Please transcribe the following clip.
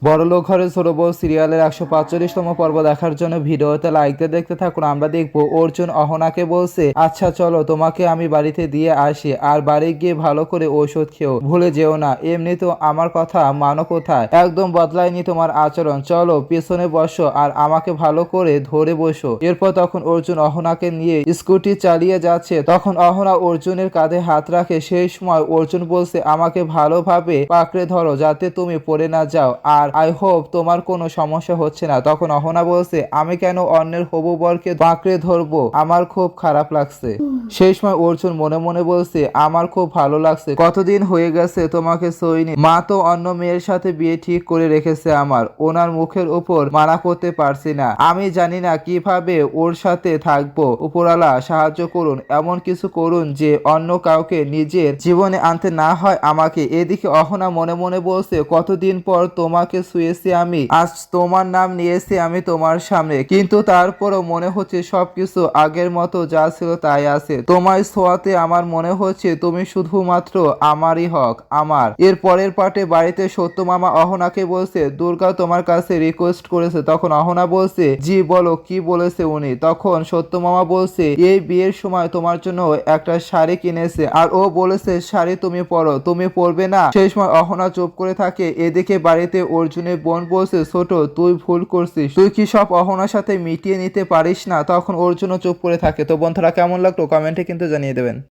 বড়লোক ঘরের ছোট বউ সিরিয়ালের 145তম পর্ব দেখার জন্য ভিডিওতে লাইক দিয়ে দেখতে থাকুন। আমরা দেখবো অর্জুন অহনাকে বলছে, আচ্ছা চলো তোমাকে আমি বাড়িতে দিয়ে আসি, আর বাড়ি গিয়ে ভালো করে ঔষধ খেও, ভুলে যেও না। এমনি তো আমার কথা মানো কোথায়, একদম বদলায়নি তোমার আচরণ। চলো পেছনে বসো আর আমাকে ভালো করে ধরে বসো। এরপর তখন অর্জুন অহনাকে নিয়ে স্কুটি চালিয়ে যাচ্ছে, তখন অহনা অর্জুনের কাঁধে হাত রাখে। সেই সময় অর্জুন বলছে, আমাকে ভালোভাবে পাকড়ে ধরো যাতে তুমি পড়ে না যাও, আর আই হোপ তোমার কোনো সমস্যা হচ্ছে না। তখন অহনা বলছে, আমি কেন অন্যের হবু বরকে বাঁকড়ে ধরবো, আমার খুব খারাপ লাগছে। সেই সময় অর্জুন মনে মনে বলছে, আমার খুব ভালো লাগছে, কতদিন হয়ে গেছে তোমাকে সইনি। মা তো অন্য মেয়ের সাথে বিয়ে ঠিক করে রেখেছে আমার, ওনার মুখের উপর মানা করতে পারছি না। আমি জানি না কিভাবে ওর সাথে থাকবো। উপরালা সাহায্য করুন, এমন কিছু করুন যে অন্য কাউকে নিজের জীবনে আনতে না হয় আমাকে। এদিকে অহনা মনে মনে বলছে, কতদিন পর তোমাকে শুয়েছি আমি, আজ তোমার নাম নিয়েছি আমি তোমার সামনে, কিন্তু তারপরও মনে হচ্ছে সবকিছু আগের মতো যা ছিল তাই আছে। তোমার ছোঁয়াতে আমার মনে হচ্ছে তুমি শুধুমাত্র আমারই হক, আমার। এর পরের পার্টে বাড়িতে সত্য মামা অহনাকে বলছে, দুর্গা তোমার কাছে রিকোয়েস্ট করেছে। তখন অহনা বলছে, জি বলো কি বলেছে উনি। তখন সত্য মামা বলছে, এই বিয়ের সময় তোমার জন্য একটা শাড়ি কিনেছে, আর ও বলেছে শাড়ি তুমি পরো, তুমি পরবে না। সেই সময় অহনা চুপ করে থাকে। এদিকে বাড়িতে অর্জুনের বোন বলছে, ছোট তুই ভুল করছিস, তুই কি সব অহনার সাথে মিটিয়ে নিতে পারিস না। তখন অর্জুনও চুপ করে থাকে। তো বন্ধুরা কেমন লাগলো কমেন্টে কিন্তু জানিয়ে দেবেন।